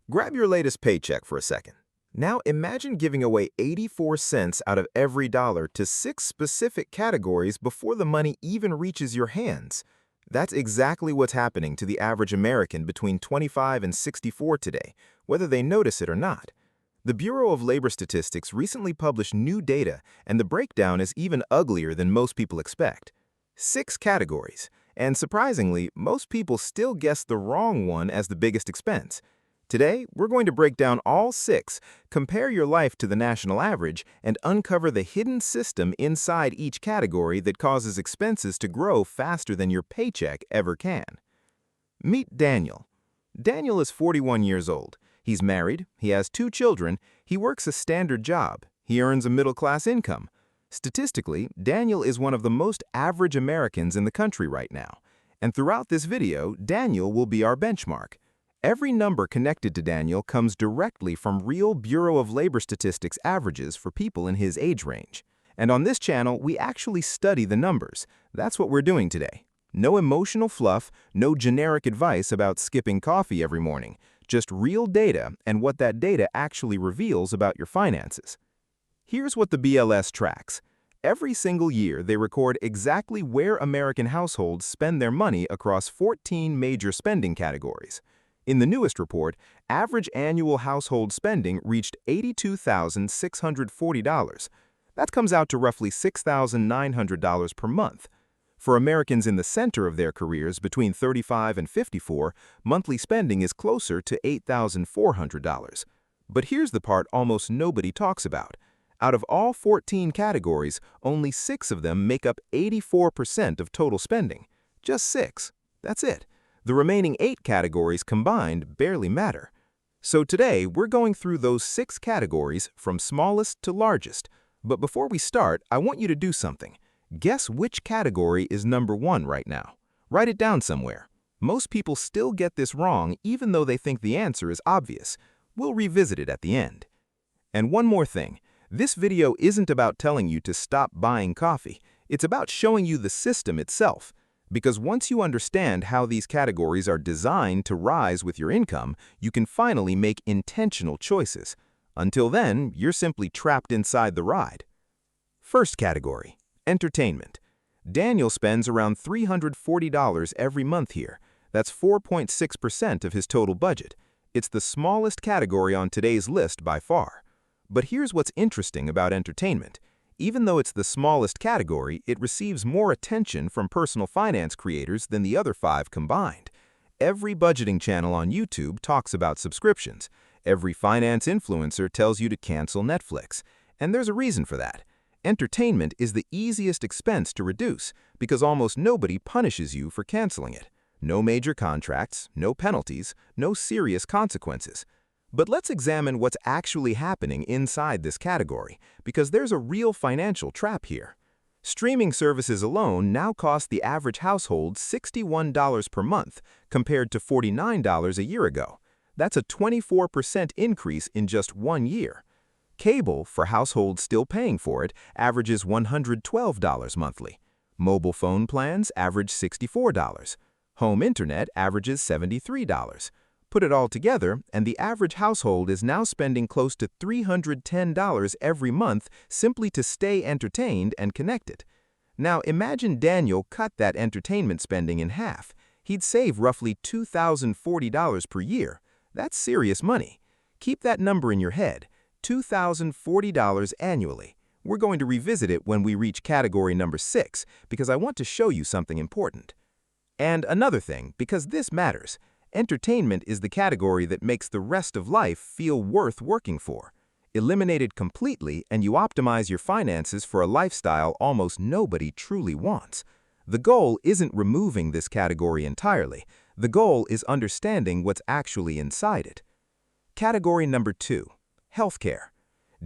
Grab your latest paycheck for a second. Now imagine giving away 84 cents out of every dollar to 6 specific categories before the money even reaches your hands. That's exactly what's happening to the average American between 25 and 64 today, whether they notice it or not. The Bureau of Labor Statistics recently published new data, and the breakdown is even uglier than most people expect. 6 categories, and surprisingly, most people still guess the wrong one as the biggest expense. Today, we're going to break down all 6, compare your life to the national average, and uncover the hidden system inside each category that causes expenses to grow faster than your paycheck ever can. Meet Daniel. Daniel is 41 years old. He's married, he has 2 children, he works a standard job, he earns a middle-class income. Statistically, Daniel is one of the most average Americans in the country right now. And throughout this video, Daniel will be our benchmark. Every number connected to Daniel comes directly from real Bureau of Labor Statistics averages for people in his age range. And on this channel, we actually study the numbers. That's what we're doing today. No emotional fluff, no generic advice about skipping coffee every morning. Just real data and what that data actually reveals about your finances. Here's what the BLS tracks. Every single year, they record exactly where American households spend their money across 14 major spending categories. In the newest report, average annual household spending reached $82,640. That comes out to roughly $6,900 per month. For Americans in the center of their careers between 35 and 54, monthly spending is closer to $8,400. But here's the part almost nobody talks about. Out of all 14 categories, only 6 of them make up 84% of total spending. Just 6. That's it. The remaining 8 categories combined barely matter. So today, we're going through those 6 categories from smallest to largest. But before we start, I want you to do something. Guess which category is number 1 right now. Write it down somewhere. Most people still get this wrong even though they think the answer is obvious. We'll revisit it at the end. And one more thing. This video isn't about telling you to stop buying coffee. It's about showing you the system itself. Because once you understand how these categories are designed to rise with your income, you can finally make intentional choices. Until then, you're simply trapped inside the ride. First category, entertainment. Daniel spends around $340 every month here. That's 4.6% of his total budget. It's the smallest category on today's list by far. But here's what's interesting about entertainment. Even though it's the smallest category, it receives more attention from personal finance creators than the other 5 combined. Every budgeting channel on YouTube talks about subscriptions. Every finance influencer tells you to cancel Netflix. And there's a reason for that. Entertainment is the easiest expense to reduce because almost nobody punishes you for canceling it. No major contracts, no penalties, no serious consequences. But let's examine what's actually happening inside this category, because there's a real financial trap here. Streaming services alone now cost the average household $61 per month, compared to $49 a year ago. That's a 24% increase in just 1 year. Cable, for households still paying for it, averages $112 monthly. Mobile phone plans average $64. Home internet averages $73. Put it all together, and the average household is now spending close to $310 every month simply to stay entertained and connected. Now imagine Daniel cut that entertainment spending in half. He'd save roughly $2,040 per year. That's serious money. Keep that number in your head, $2,040 annually. We're going to revisit it when we reach category number 6, because I want to show you something important. And another thing, because this matters. Entertainment is the category that makes the rest of life feel worth working for. Eliminate it completely and you optimize your finances for a lifestyle almost nobody truly wants. The goal isn't removing this category entirely. The goal is understanding what's actually inside it. Category number 2, healthcare.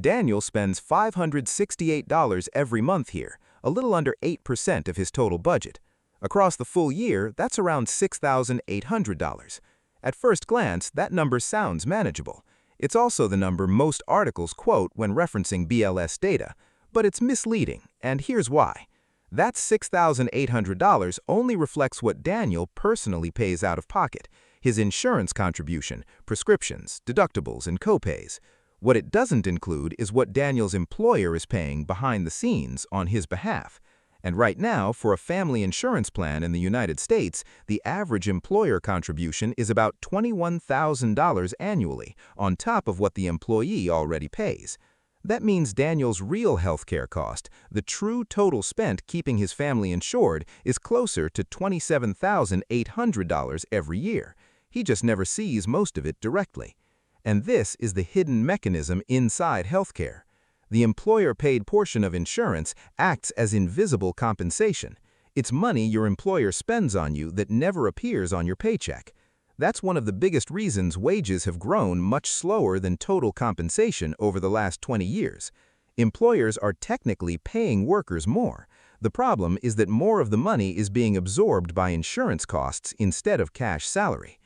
Daniel spends $568 every month here, a little under 8% of his total budget. Across the full year, that's around $6,800. At first glance, that number sounds manageable. It's also the number most articles quote when referencing BLS data, but it's misleading, and here's why. That $6,800 only reflects what Daniel personally pays out of pocket. his insurance contribution, prescriptions, deductibles, and copays. What it doesn't include is what Daniel's employer is paying behind the scenes on his behalf. And right now, for a family insurance plan in the United States, the average employer contribution is about $21,000 annually, on top of what the employee already pays. That means Daniel's real healthcare cost, the true total spent keeping his family insured, is closer to $27,800 every year. He just never sees most of it directly. And this is the hidden mechanism inside healthcare. The employer-paid portion of insurance acts as invisible compensation. It's money your employer spends on you that never appears on your paycheck. That's one of the biggest reasons wages have grown much slower than total compensation over the last 20 years. Employers are technically paying workers more. The problem is that more of the money is being absorbed by insurance costs instead of cash salary.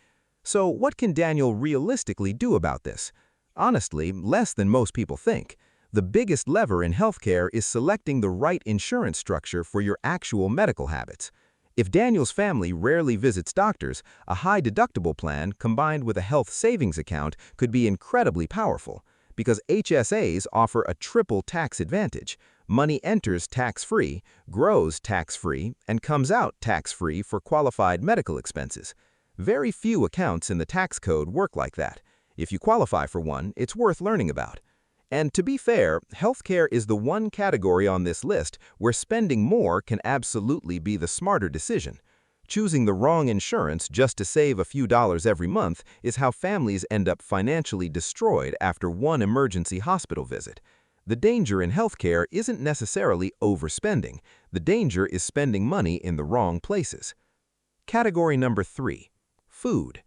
So what can Daniel realistically do about this? Honestly, less than most people think. The biggest lever in healthcare is selecting the right insurance structure for your actual medical habits. If Daniel's family rarely visits doctors, a high-deductible plan combined with a health savings account could be incredibly powerful, because HSAs offer a triple tax advantage. Money enters tax-free, grows tax-free, and comes out tax-free for qualified medical expenses. Very few accounts in the tax code work like that. If you qualify for one, it's worth learning about. And to be fair, healthcare is the one category on this list where spending more can absolutely be the smarter decision. Choosing the wrong insurance just to save a few dollars every month is how families end up financially destroyed after one emergency hospital visit. The danger in healthcare isn't necessarily overspending. The danger is spending money in the wrong places. Category number 3. Food.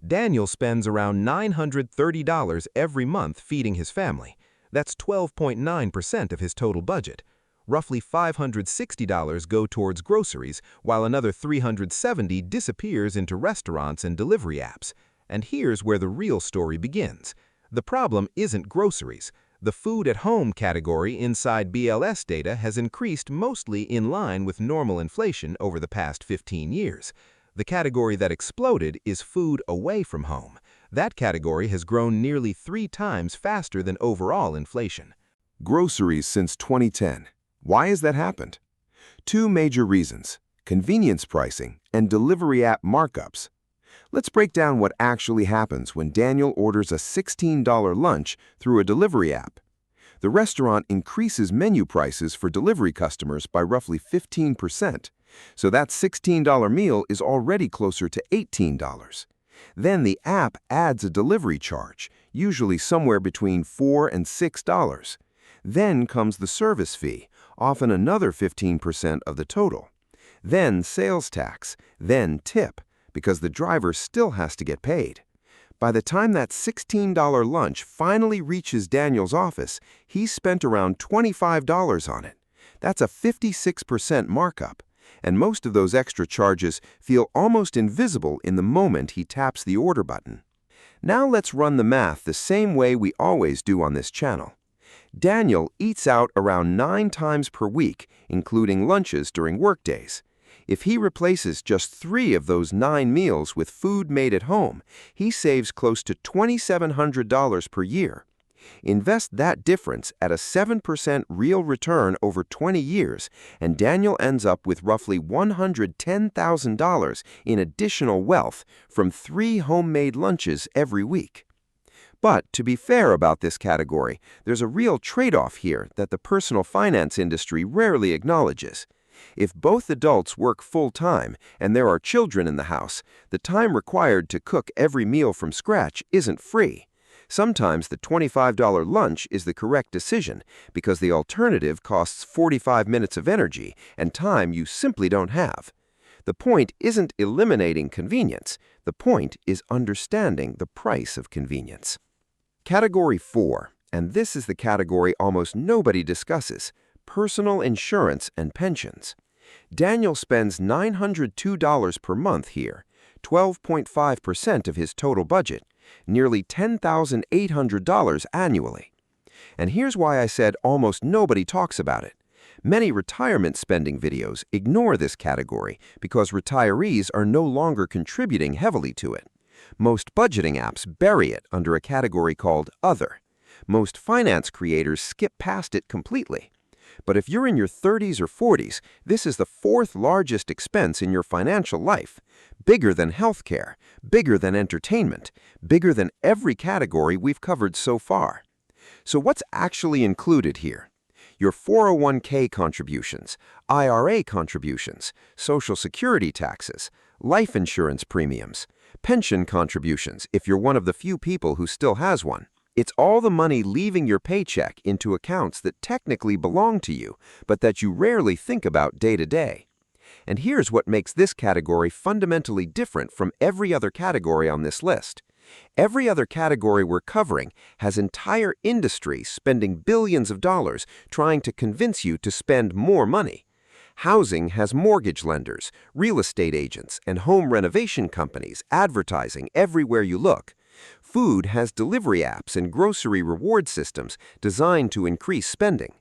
Daniel spends around $930 every month feeding his family. That's 12.9% of his total budget. Roughly $560 go towards groceries, while another $370 disappears into restaurants and delivery apps. And here's where the real story begins. The problem isn't groceries. The food at home category inside BLS data has increased mostly in line with normal inflation over the past 15 years. The category that exploded is food away from home. That category has grown nearly 3 times faster than overall inflation. Groceries since 2010. Why has that happened? 2 major reasons: convenience pricing and delivery app markups. Let's break down what actually happens when Daniel orders a $16 lunch through a delivery app. The restaurant increases menu prices for delivery customers by roughly 15%. So that $16 meal is already closer to $18. Then the app adds a delivery charge, usually somewhere between $4 and $6. Then comes the service fee, often another 15% of the total. Then sales tax, then tip, because the driver still has to get paid. By the time that $16 lunch finally reaches Daniel's office, he's spent around $25 on it. That's a 56% markup. And most of those extra charges feel almost invisible in the moment he taps the order button. Now let's run the math the same way we always do on this channel. Daniel eats out around 9 times per week, including lunches during workdays. If he replaces just 3 of those 9 meals with food made at home, he saves close to $2,700 per year. Invest that difference at a 7% real return over 20 years, and Daniel ends up with roughly $110,000 in additional wealth from 3 homemade lunches every week. But to be fair about this category, there's a real trade-off here that the personal finance industry rarely acknowledges. If both adults work full-time and there are children in the house, the time required to cook every meal from scratch isn't free. Sometimes the $25 lunch is the correct decision because the alternative costs 45 minutes of energy and time you simply don't have. The point isn't eliminating convenience. The point is understanding the price of convenience. Category 4, and this is the category almost nobody discusses: personal insurance and pensions. Daniel spends $902 per month here, 12.5% of his total budget, nearly $10,800 annually. And here's why I said almost nobody talks about it. Many retirement spending videos ignore this category because retirees are no longer contributing heavily to it. Most budgeting apps bury it under a category called Other. Most finance creators skip past it completely. But if you're in your 30s or 40s, this is the fourth largest expense in your financial life. Bigger than healthcare, bigger than entertainment, bigger than every category we've covered so far. So what's actually included here? Your 401k contributions, IRA contributions, Social Security taxes, life insurance premiums, pension contributions if you're one of the few people who still has one. It's all the money leaving your paycheck into accounts that technically belong to you, but that you rarely think about day to day. And here's what makes this category fundamentally different from every other category on this list. Every other category we're covering has entire industries spending billions of dollars trying to convince you to spend more money. Housing has mortgage lenders, real estate agents, and home renovation companies advertising everywhere you look. Food has delivery apps and grocery reward systems designed to increase spending.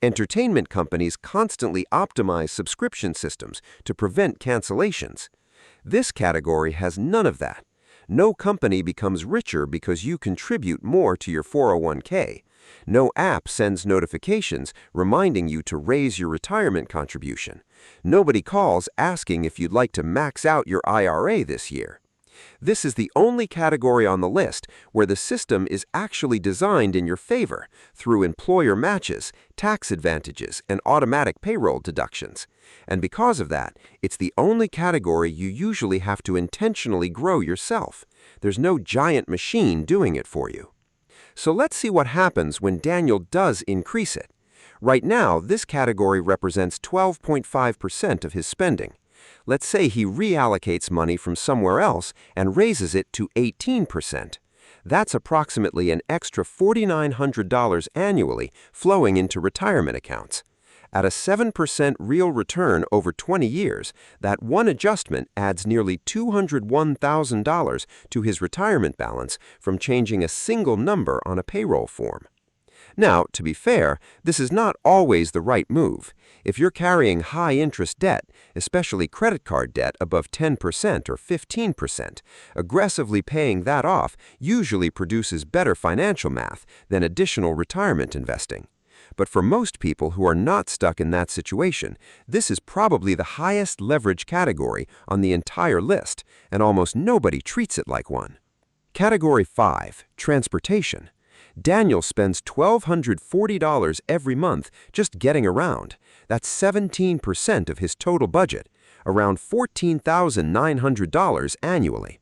Entertainment companies constantly optimize subscription systems to prevent cancellations. This category has none of that. No company becomes richer because you contribute more to your 401k. No app sends notifications reminding you to raise your retirement contribution. Nobody calls asking if you'd like to max out your IRA this year. This is the only category on the list where the system is actually designed in your favor through employer matches, tax advantages, and automatic payroll deductions. And because of that, it's the only category you usually have to intentionally grow yourself. There's no giant machine doing it for you. So let's see what happens when Daniel does increase it. Right now, this category represents 12.5% of his spending. Let's say he reallocates money from somewhere else and raises it to 18%. That's approximately an extra $4,900 annually flowing into retirement accounts. At a 7% real return over 20 years, that one adjustment adds nearly $201,000 to his retirement balance from changing a single number on a payroll form. Now, to be fair, this is not always the right move. If you're carrying high-interest debt, especially credit card debt above 10% or 15%, aggressively paying that off usually produces better financial math than additional retirement investing. But for most people who are not stuck in that situation, this is probably the highest leverage category on the entire list, and almost nobody treats it like one. Category 5, Transportation. Daniel spends $1,240 every month just getting around. That's 17% of his total budget, around $14,900 annually.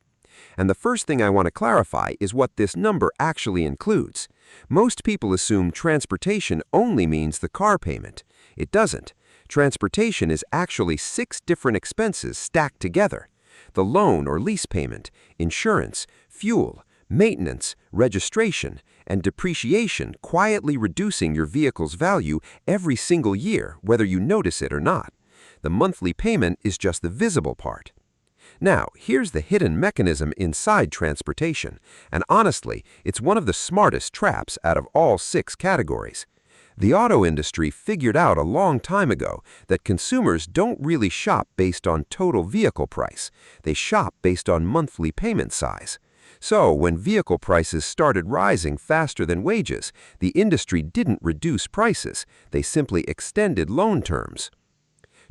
And the first thing I want to clarify is what this number actually includes. Most people assume transportation only means the car payment. It doesn't. Transportation is actually 6 different expenses stacked together: the loan or lease payment, insurance, fuel, maintenance, registration, and depreciation, quietly reducing your vehicle's value every single year, whether you notice it or not. The monthly payment is just the visible part. Now, here's the hidden mechanism inside transportation, and honestly, it's one of the smartest traps out of all 6 categories. The auto industry figured out a long time ago that consumers don't really shop based on total vehicle price. They shop based on monthly payment size. So, when vehicle prices started rising faster than wages, the industry didn't reduce prices. They simply extended loan terms.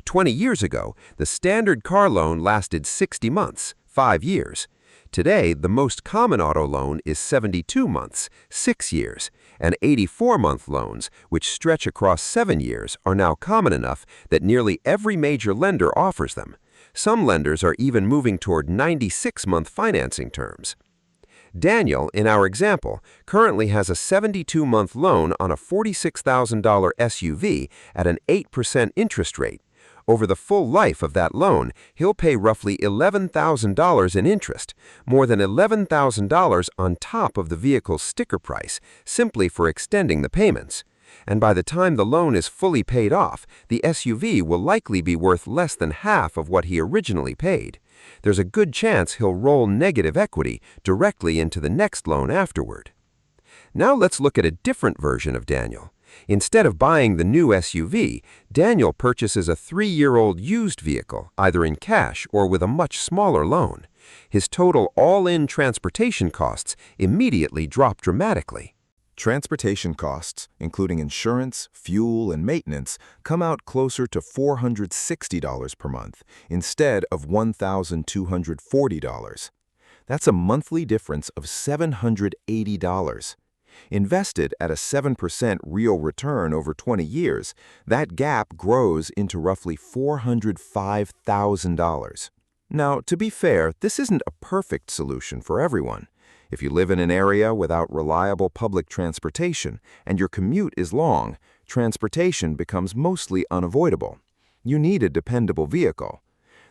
20 years ago, the standard car loan lasted 60 months, 5 years. Today, the most common auto loan is 72 months, 6 years, and 84-month loans, which stretch across 7 years, are now common enough that nearly every major lender offers them. Some lenders are even moving toward 96-month financing terms. Daniel, in our example, currently has a 72-month loan on a $46,000 SUV at an 8% interest rate. Over the full life of that loan, he'll pay roughly $11,000 in interest, more than $11,000 on top of the vehicle's sticker price, simply for extending the payments. And by the time the loan is fully paid off, the SUV will likely be worth less than half of what he originally paid. There's a good chance he'll roll negative equity directly into the next loan afterward. Now let's look at a different version of Daniel. Instead of buying the new SUV, Daniel purchases a 3-year-old used vehicle, either in cash or with a much smaller loan. His total all-in transportation costs immediately drop dramatically. Transportation costs, including insurance, fuel, and maintenance, come out closer to $460 per month instead of $1,240. That's a monthly difference of $780. Invested at a 7% real return over 20 years, that gap grows into roughly $405,000. Now, to be fair, this isn't a perfect solution for everyone. If you live in an area without reliable public transportation and your commute is long, transportation becomes mostly unavoidable. You need a dependable vehicle.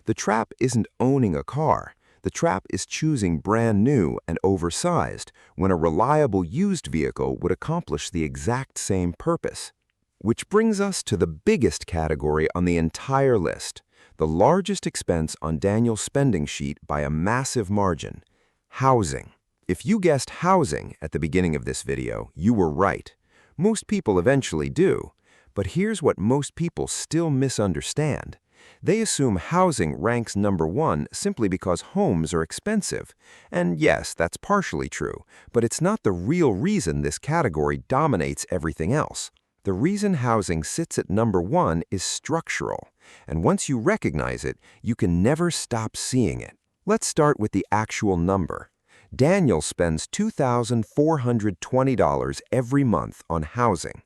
The trap isn't owning a car. The trap is choosing brand new and oversized when a reliable used vehicle would accomplish the exact same purpose. Which brings us to the biggest category on the entire list, the largest expense on Daniel's spending sheet by a massive margin: housing. If you guessed housing at the beginning of this video, you were right. Most people eventually do. But here's what most people still misunderstand. They assume housing ranks number one simply because homes are expensive. And yes, that's partially true, but it's not the real reason this category dominates everything else. The reason housing sits at number one is structural, and once you recognize it, you can never stop seeing it. Let's start with the actual number. Daniel spends $2,420 every month on housing.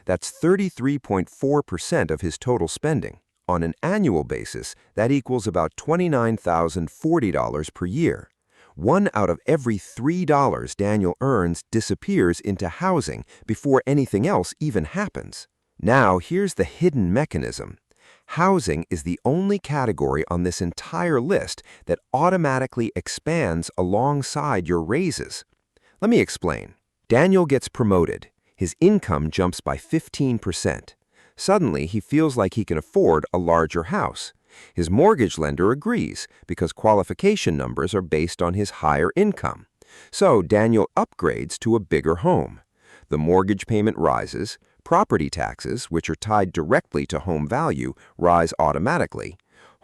That's 33.4% of his total spending. On an annual basis, that equals about $29,040 per year. 1 out of every $3 Daniel earns disappears into housing before anything else even happens. Now, here's the hidden mechanism. Housing is the only category on this entire list that automatically expands alongside your raises. Let me explain. Daniel gets promoted. His income jumps by 15%. Suddenly, he feels like he can afford a larger house. His mortgage lender agrees because qualification numbers are based on his higher income. So Daniel upgrades to a bigger home. The mortgage payment rises. Property taxes, which are tied directly to home value, rise automatically.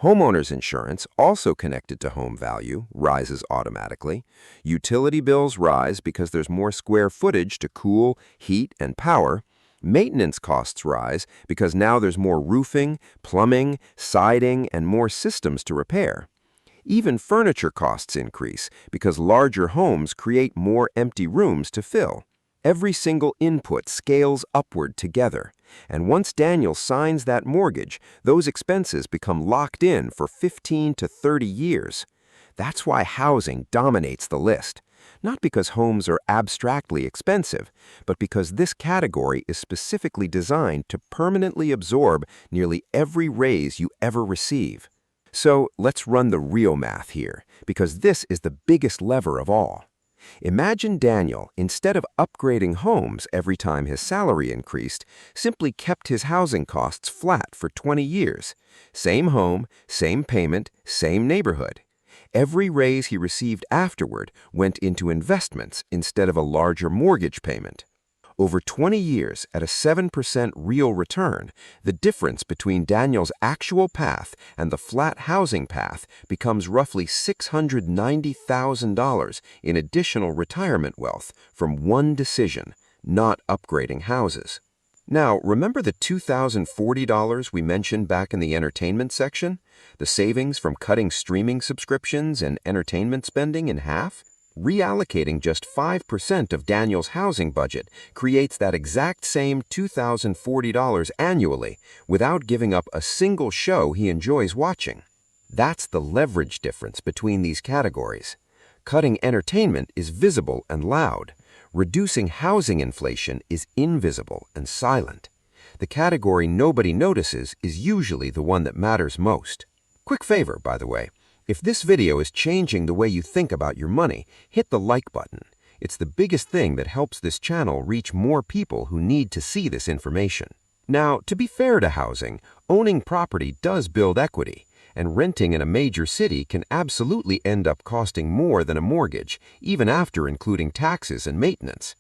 Homeowners insurance, also connected to home value, rises automatically. Utility bills rise because there's more square footage to cool, heat, and power. Maintenance costs rise because now there's more roofing, plumbing, siding, and more systems to repair. Even furniture costs increase because larger homes create more empty rooms to fill. Every single input scales upward together, and once Daniel signs that mortgage, those expenses become locked in for 15 to 30 years. That's why housing dominates the list. Not because homes are abstractly expensive, but because this category is specifically designed to permanently absorb nearly every raise you ever receive. So let's run the real math here, because this is the biggest lever of all. Imagine Daniel, instead of upgrading homes every time his salary increased, simply kept his housing costs flat for 20 years. Same home, same payment, same neighborhood. Every raise he received afterward went into investments instead of a larger mortgage payment. Over 20 years at a 7% real return, the difference between Daniel's actual path and the flat housing path becomes roughly $690,000 in additional retirement wealth from one decision, not upgrading houses. Now, remember the $2,040 we mentioned back in the entertainment section? The savings from cutting streaming subscriptions and entertainment spending in half? Reallocating just 5% of Daniel's housing budget creates that exact same $2,040 annually without giving up a single show he enjoys watching. That's the leverage difference between these categories. Cutting entertainment is visible and loud. Reducing housing inflation is invisible and silent. The category nobody notices is usually the one that matters most. Quick favor, by the way. If this video is changing the way you think about your money, hit the like button. It's the biggest thing that helps this channel reach more people who need to see this information. Now, to be fair to housing, owning property does build equity, and renting in a major city can absolutely end up costing more than a mortgage, even after including taxes and maintenance.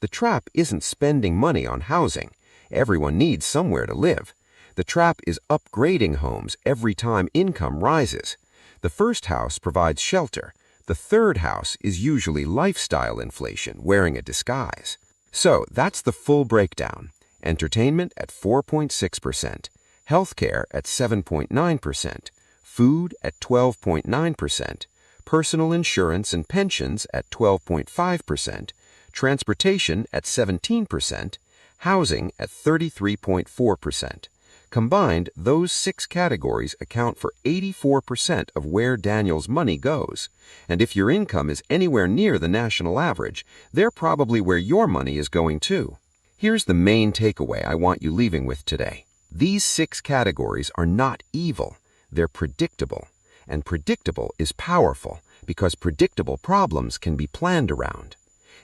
The trap isn't spending money on housing. Everyone needs somewhere to live. The trap is upgrading homes every time income rises. The first house provides shelter. The third house is usually lifestyle inflation wearing a disguise. So that's the full breakdown. Entertainment at 4.6%, healthcare at 7.9%, food at 12.9%, personal insurance and pensions at 12.5%, transportation at 17%, housing at 33.4%. Combined, those 6 categories account for 84% of where Daniel's money goes. And if your income is anywhere near the national average, they're probably where your money is going too. Here's the main takeaway I want you leaving with today. These 6 categories are not evil, they're predictable. And predictable is powerful because predictable problems can be planned around.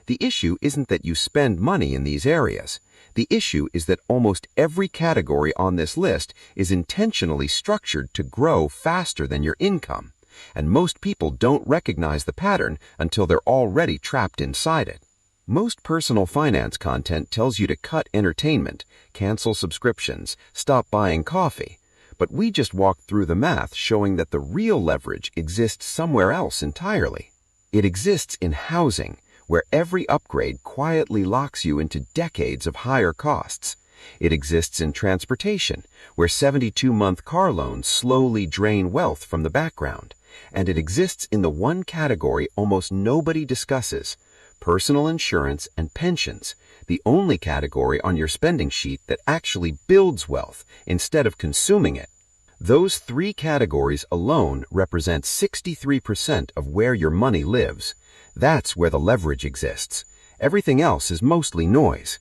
The issue isn't that you spend money in these areas. The issue is that almost every category on this list is intentionally structured to grow faster than your income, and most people don't recognize the pattern until they're already trapped inside it. Most personal finance content tells you to cut entertainment, cancel subscriptions, stop buying coffee, but we just walked through the math showing that the real leverage exists somewhere else entirely. It exists in housing, where every upgrade quietly locks you into decades of higher costs. It exists in transportation, where 72-month car loans slowly drain wealth from the background. And it exists in the one category almost nobody discusses, personal insurance and pensions, the only category on your spending sheet that actually builds wealth instead of consuming it. Those 3 categories alone represent 63% of where your money lives. That's where the leverage exists. Everything else is mostly noise.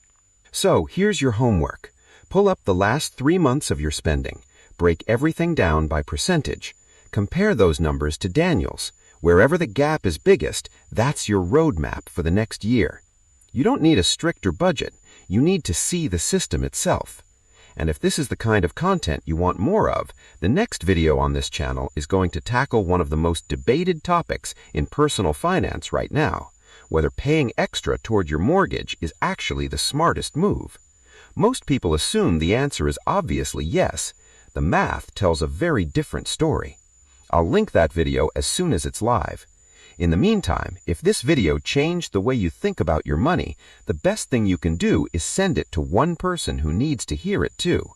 So here's your homework. Pull up the last 3 months of your spending. Break everything down by percentage. Compare those numbers to Daniel's. Wherever the gap is biggest, that's your roadmap for the next year. You don't need a stricter budget. You need to see the system itself. And if this is the kind of content you want more of, the next video on this channel is going to tackle one of the most debated topics in personal finance right now, whether paying extra toward your mortgage is actually the smartest move. Most people assume the answer is obviously yes. The math tells a very different story. I'll link that video as soon as it's live. In the meantime, if this video changed the way you think about your money, the best thing you can do is send it to one person who needs to hear it too.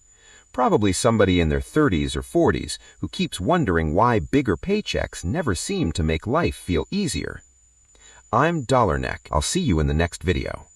Probably somebody in their 30s or 40s who keeps wondering why bigger paychecks never seem to make life feel easier. I'm Dollarneck. I'll see you in the next video.